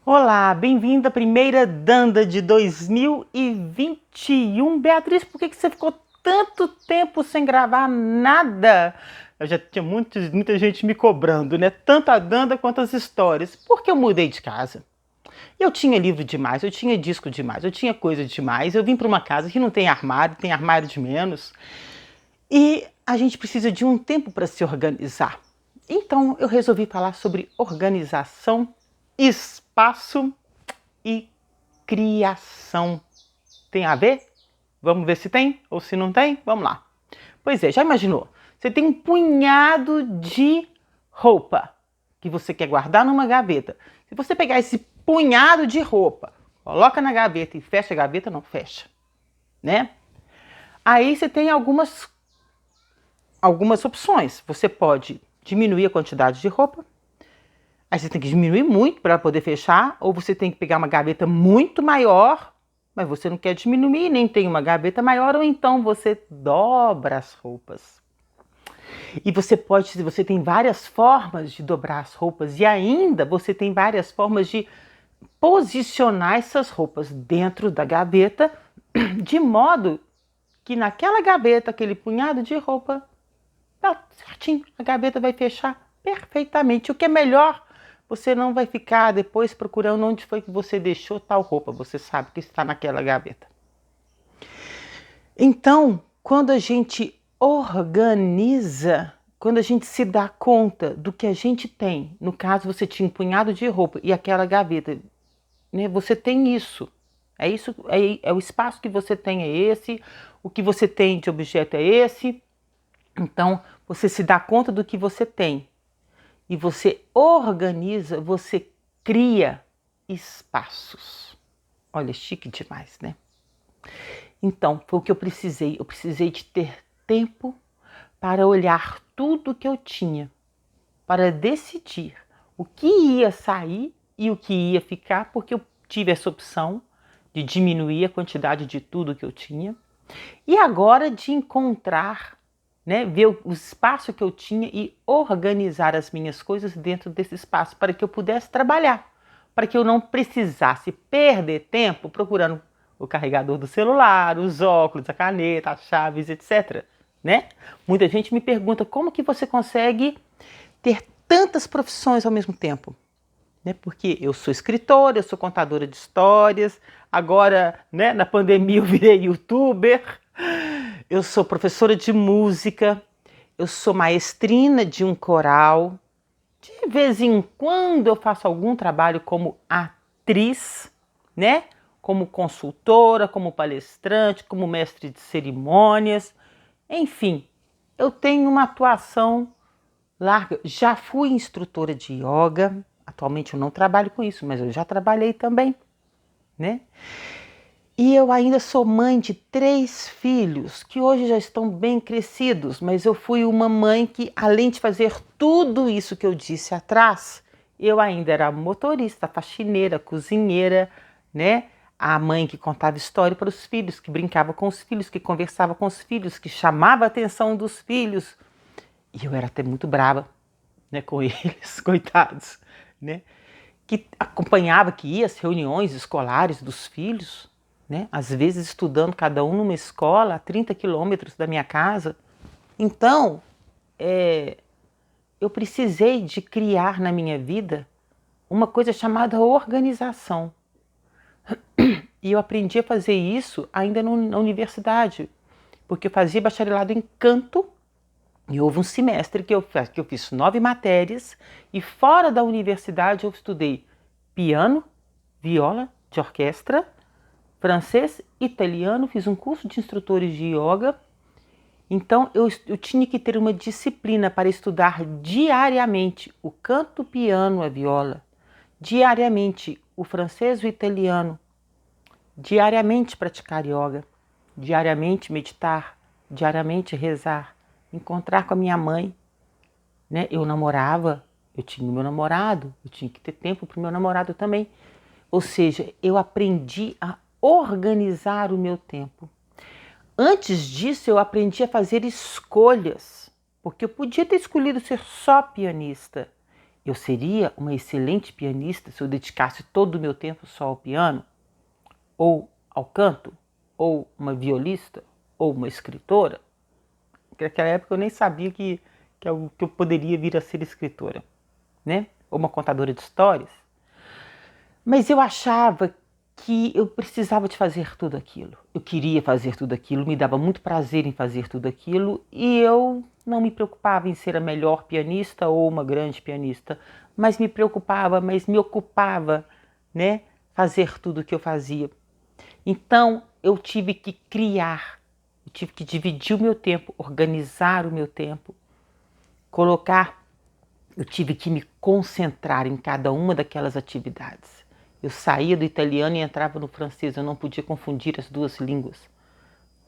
Olá, bem-vinda à primeira Danda de 2021. Beatriz, por que você ficou tanto tempo sem gravar nada? Eu já tinha muita gente me cobrando, né? Tanto a Danda quanto as histórias. Porque eu mudei de casa. Eu tinha livro demais, eu tinha disco demais, eu tinha coisa demais. Eu vim para uma casa que não tem armário de menos. E a gente precisa de um tempo para se organizar. Então eu resolvi falar sobre organização, espaço e criação. Tem a ver? Vamos ver se tem ou se não tem? Vamos lá. Pois é, já imaginou? Você tem um punhado de roupa que você quer guardar numa gaveta. Se você pegar esse punhado de roupa, coloca na gaveta e fecha a gaveta, não fecha, né? Aí você tem algumas opções. Você pode diminuir a quantidade de roupa. Aí você tem que diminuir muito para poder fechar, ou você tem que pegar uma gaveta muito maior, mas você não quer diminuir, nem tem uma gaveta maior, ou então você dobra as roupas. E você tem várias formas de dobrar as roupas, e ainda você tem várias formas de posicionar essas roupas dentro da gaveta, de modo que naquela gaveta, aquele punhado de roupa, tá certinho, a gaveta vai fechar perfeitamente. O que é melhor, você não vai ficar depois procurando onde foi que você deixou tal roupa. Você sabe que está naquela gaveta. Então, quando a gente organiza, quando a gente se dá conta do que a gente tem, no caso você tinha um punhado de roupa e aquela gaveta, né? Você tem isso. É isso, é o espaço que você tem é esse, o que você tem de objeto é esse. Então, você se dá conta do que você tem e você organiza, você cria espaços. Olha, chique demais, né? Então, foi o que eu precisei. Eu precisei de ter tempo para olhar tudo que eu tinha, para decidir o que ia sair e o que ia ficar, porque eu tive essa opção de diminuir a quantidade de tudo que eu tinha. E agora de encontrar, né, ver o espaço que eu tinha e organizar as minhas coisas dentro desse espaço para que eu pudesse trabalhar, para que eu não precisasse perder tempo procurando o carregador do celular, os óculos, a caneta, as chaves, etc. Né? Muita gente me pergunta como que você consegue ter tantas profissões ao mesmo tempo. Né? Porque eu sou escritora, eu sou contadora de histórias, agora, né, na pandemia eu virei youtuber, eu sou professora de música, eu sou maestrina de um coral, de vez em quando eu faço algum trabalho como atriz, né? Como consultora, como palestrante, como mestre de cerimônias, enfim, eu tenho uma atuação larga. Já fui instrutora de yoga, atualmente eu não trabalho com isso, mas eu já trabalhei também, né? E eu ainda sou mãe de 3 filhos, que hoje já estão bem crescidos, mas eu fui uma mãe que, além de fazer tudo isso que eu disse atrás, eu ainda era motorista, faxineira, cozinheira, né? A mãe que contava história para os filhos, que brincava com os filhos, que conversava com os filhos, que chamava a atenção dos filhos. E eu era até muito brava, né, com eles, coitados, né? Que acompanhava, que ia às reuniões escolares dos filhos, né? Às vezes estudando cada um numa escola a 30 quilômetros da minha casa. Então, eu precisei de criar na minha vida uma coisa chamada organização. E eu aprendi a fazer isso ainda na universidade, porque eu fazia bacharelado em canto e houve um semestre que eu fiz 9 matérias e fora da universidade eu estudei piano, viola de orquestra, francês, italiano, fiz um curso de instrutores de yoga. Então eu tinha que ter uma disciplina para estudar diariamente o canto, o piano, a viola, diariamente o francês, o italiano, diariamente praticar yoga, diariamente meditar, diariamente rezar, encontrar com a minha mãe, né? Eu namorava, eu tinha o meu namorado, eu tinha que ter tempo para o meu namorado também. Ou seja, eu aprendi a organizar o meu tempo. Antes disso, eu aprendi a fazer escolhas, porque eu podia ter escolhido ser só pianista. Eu seria uma excelente pianista se eu dedicasse todo o meu tempo só ao piano, ou ao canto, ou uma violista, ou uma escritora. Porque naquela época eu nem sabia que eu poderia vir a ser escritora, né? Ou uma contadora de histórias. Mas eu achava que eu precisava de fazer tudo aquilo. Eu queria fazer tudo aquilo, me dava muito prazer em fazer tudo aquilo e eu não me preocupava em ser a melhor pianista ou uma grande pianista, mas me ocupava, né, fazer tudo o que eu fazia. Então eu tive que criar, eu tive que dividir o meu tempo, organizar o meu tempo, eu tive que me concentrar em cada uma daquelas atividades. Eu saía do italiano e entrava no francês, eu não podia confundir as duas línguas,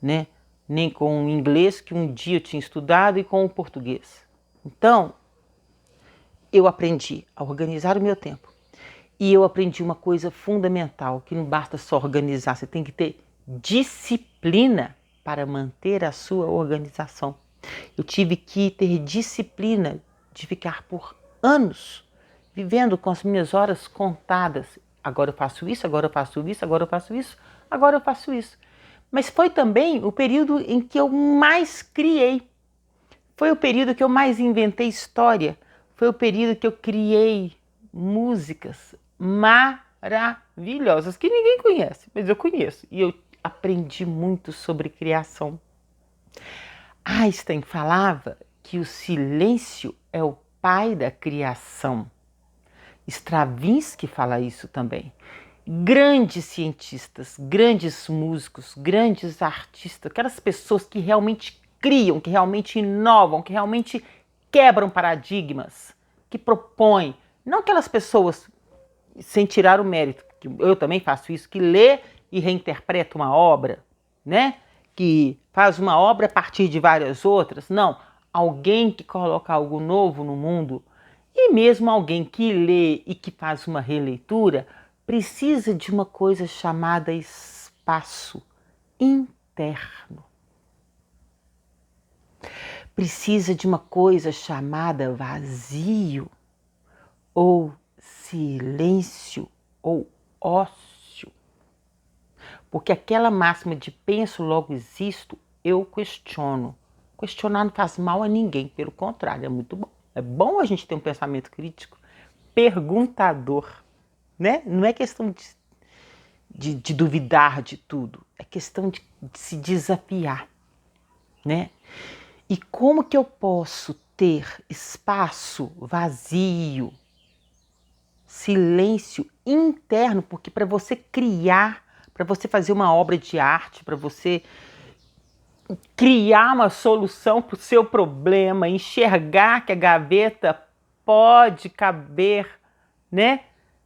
né? Nem com o inglês que um dia eu tinha estudado e com o português. Então, eu aprendi a organizar o meu tempo. E eu aprendi uma coisa fundamental, que não basta só organizar, você tem que ter disciplina para manter a sua organização. Eu tive que ter disciplina de ficar por anos vivendo com as minhas horas contadas. Agora eu faço isso, agora eu faço isso, agora eu faço isso, agora eu faço isso. Mas foi também o período em que eu mais criei. Foi o período que eu mais inventei história. Foi o período que eu criei músicas maravilhosas que ninguém conhece, mas eu conheço. E eu aprendi muito sobre criação. Einstein falava que o silêncio é o pai da criação. Stravinsky fala isso também. Grandes cientistas, grandes músicos, grandes artistas, aquelas pessoas que realmente criam, que realmente inovam, que realmente quebram paradigmas, que propõem. Não aquelas pessoas, sem tirar o mérito, que eu também faço isso, que lê e reinterpreta uma obra, né? Que faz uma obra a partir de várias outras. Não, alguém que coloca algo novo no mundo. E mesmo alguém que lê e que faz uma releitura precisa de uma coisa chamada espaço interno. Precisa de uma coisa chamada vazio, ou silêncio, ou ócio. Porque aquela máxima de penso, logo existo, eu questiono. Questionar não faz mal a ninguém, pelo contrário, é muito bom. É bom a gente ter um pensamento crítico, perguntador, né? Não é questão de duvidar de tudo, é questão de se desafiar, né? E como que eu posso ter espaço vazio, silêncio interno? Porque para você criar, para você fazer uma obra de arte, para você criar uma solução para o seu problema, enxergar que a gaveta pode caber, né?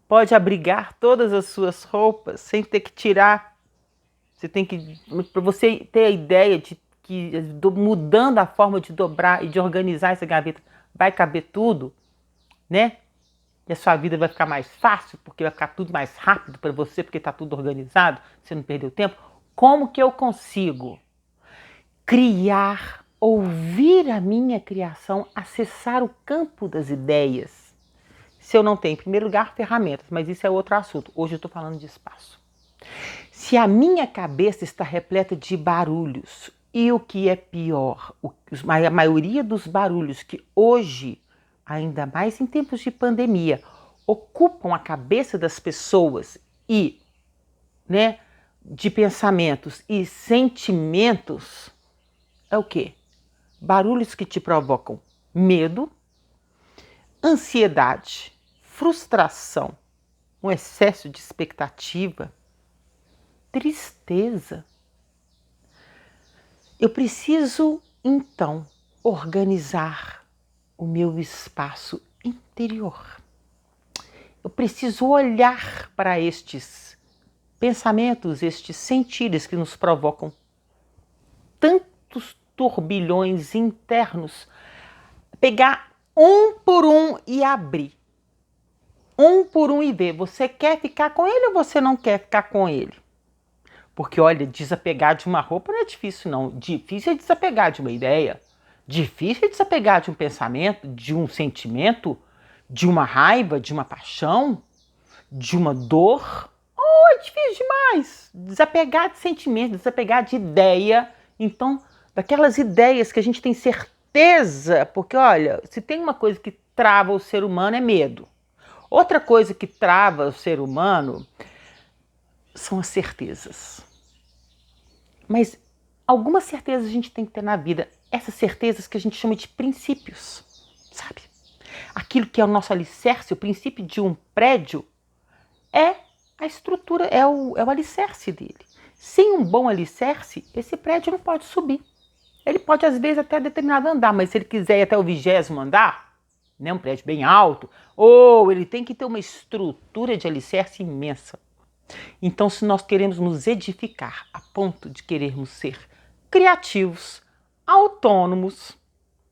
Pode abrigar todas as suas roupas sem ter que tirar. Você tem que, para você ter a ideia de que mudando a forma de dobrar e de organizar essa gaveta, vai caber tudo, né? E a sua vida vai ficar mais fácil, porque vai ficar tudo mais rápido para você, porque está tudo organizado, você não perdeu tempo. Como que eu consigo criar, ouvir a minha criação, acessar o campo das ideias? Se eu não tenho, em primeiro lugar, ferramentas, mas isso é outro assunto. Hoje eu estou falando de espaço. Se a minha cabeça está repleta de barulhos, e o que é pior, a maioria dos barulhos que hoje, ainda mais em tempos de pandemia, ocupam a cabeça das pessoas e, né, de pensamentos e sentimentos, é o quê? Barulhos que te provocam medo, ansiedade, frustração, um excesso de expectativa, tristeza. Eu preciso, então, organizar o meu espaço interior. Eu preciso olhar para estes pensamentos, estes sentidos que nos provocam tantos turbilhões internos, pegar um por um e abrir. Um por um e ver, você quer ficar com ele ou você não quer ficar com ele? Porque, olha, desapegar de uma roupa não é difícil, não. Difícil é desapegar de uma ideia. Difícil é desapegar de um pensamento, de um sentimento. de uma raiva, de uma paixão, de uma dor. Oh, é difícil demais. Desapegar de sentimento, desapegar de ideia. Então, daquelas ideias que a gente tem certeza, porque olha, se tem uma coisa que trava o ser humano é medo. Outra coisa que trava o ser humano são as certezas. Mas algumas certezas a gente tem que ter na vida. Essas certezas que a gente chama de princípios, sabe? Aquilo que é o nosso alicerce, o princípio de um prédio é a estrutura, é o alicerce dele. Sem um bom alicerce, esse prédio não pode subir. Ele pode, às vezes, até determinado andar, mas se ele quiser ir até o 20º andar, né, um prédio bem alto, ou ele tem que ter uma estrutura de alicerce imensa. Então, se nós queremos nos edificar a ponto de querermos ser criativos, autônomos,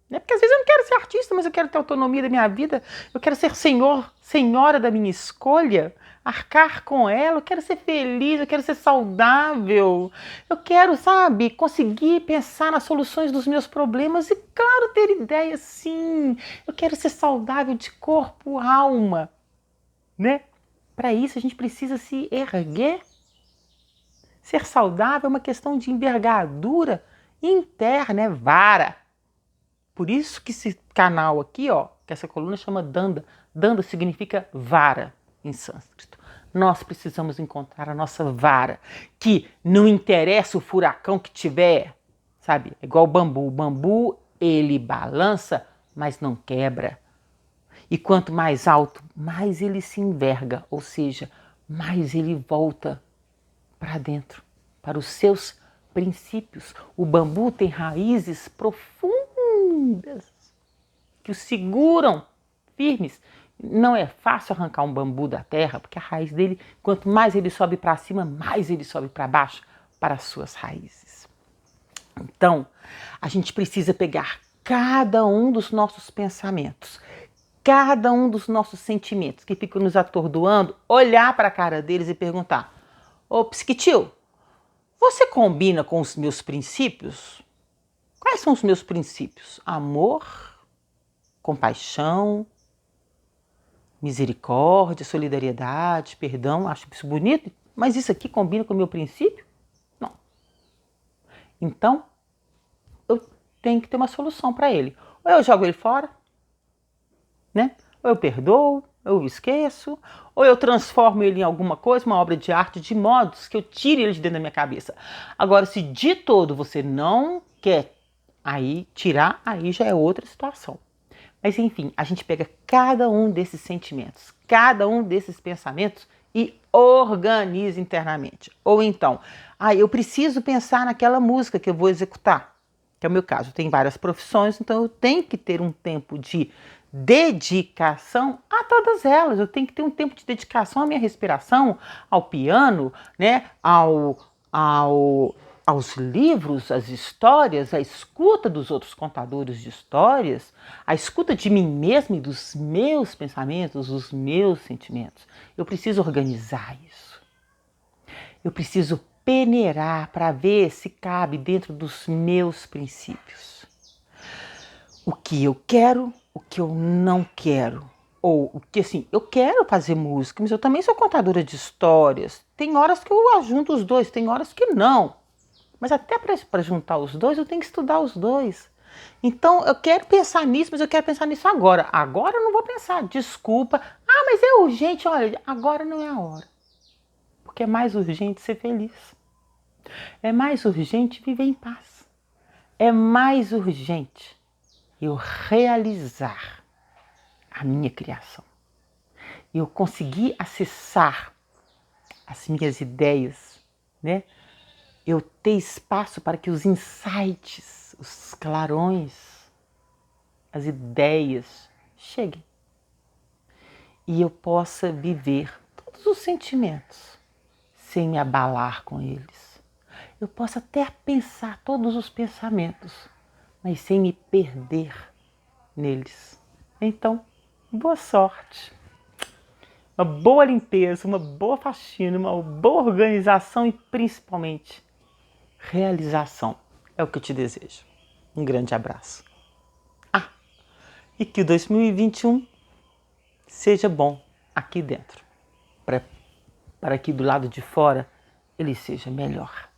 né? Porque às vezes eu não quero ser artista, mas eu quero ter autonomia da minha vida, eu quero ser senhor, senhora da minha escolha, arcar com ela, eu quero ser feliz, eu quero ser saudável, eu quero, sabe, conseguir pensar nas soluções dos meus problemas e, claro, ter ideias, sim, eu quero ser saudável de corpo, alma, né? Para isso a gente precisa se erguer. Ser saudável é uma questão de envergadura interna, é vara. Por isso que esse canal aqui, ó, que essa coluna chama Danda. Danda significa vara em sânscrito. Nós precisamos encontrar a nossa vara, que não interessa o furacão que tiver, sabe? É igual o bambu. O bambu, ele balança, mas não quebra. E quanto mais alto, mais ele se enverga, ou seja, mais ele volta para dentro, para os seus princípios. O bambu tem raízes profundas que o seguram firmes. Não é fácil arrancar um bambu da terra, porque a raiz dele, quanto mais ele sobe para cima, mais ele sobe para baixo, para as suas raízes. Então, a gente precisa pegar cada um dos nossos pensamentos, cada um dos nossos sentimentos que ficam nos atordoando, olhar para a cara deles e perguntar: ô Psiquitil, você combina com os meus princípios? Quais são os meus princípios? Amor, compaixão, misericórdia, solidariedade, perdão, acho isso bonito, mas isso aqui combina com o meu princípio? Não. Então, eu tenho que ter uma solução para ele. Ou eu jogo ele fora, né? Ou eu perdoo, ou eu esqueço, ou eu transformo ele em alguma coisa, uma obra de arte, de modos que eu tire ele de dentro da minha cabeça. Agora, se de todo você não quer aí tirar, aí já é outra situação. Mas enfim, a gente pega cada um desses sentimentos, cada um desses pensamentos e organiza internamente. Ou então, eu preciso pensar naquela música que eu vou executar, que é o meu caso. Eu tenho várias profissões, então eu tenho que ter um tempo de dedicação a todas elas. Eu tenho que ter um tempo de dedicação à minha respiração, ao piano, né, aos livros, às histórias, à escuta dos outros contadores de histórias, à escuta de mim mesma e dos meus pensamentos, dos meus sentimentos. Eu preciso organizar isso. Eu preciso peneirar para ver se cabe dentro dos meus princípios. O que eu quero, o que eu não quero. Ou o que, assim, eu quero fazer música, mas eu também sou contadora de histórias. Tem horas que eu ajunto os dois, tem horas que não. Mas até para juntar os dois, eu tenho que estudar os dois. Então, eu quero pensar nisso, mas eu quero pensar nisso agora. Agora eu não vou pensar, desculpa. Mas é urgente, olha, agora não é a hora. Porque é mais urgente ser feliz. É mais urgente viver em paz. É mais urgente eu realizar a minha criação. Eu conseguir acessar as minhas ideias, né? Eu ter espaço para que os insights, os clarões, as ideias cheguem. E eu possa viver todos os sentimentos sem me abalar com eles. Eu posso até pensar todos os pensamentos, mas sem me perder neles. Então, boa sorte, uma boa limpeza, uma boa faxina, uma boa organização e principalmente realização. É o que eu te desejo. Um grande abraço. E que 2021 seja bom aqui dentro, para que do lado de fora ele seja melhor.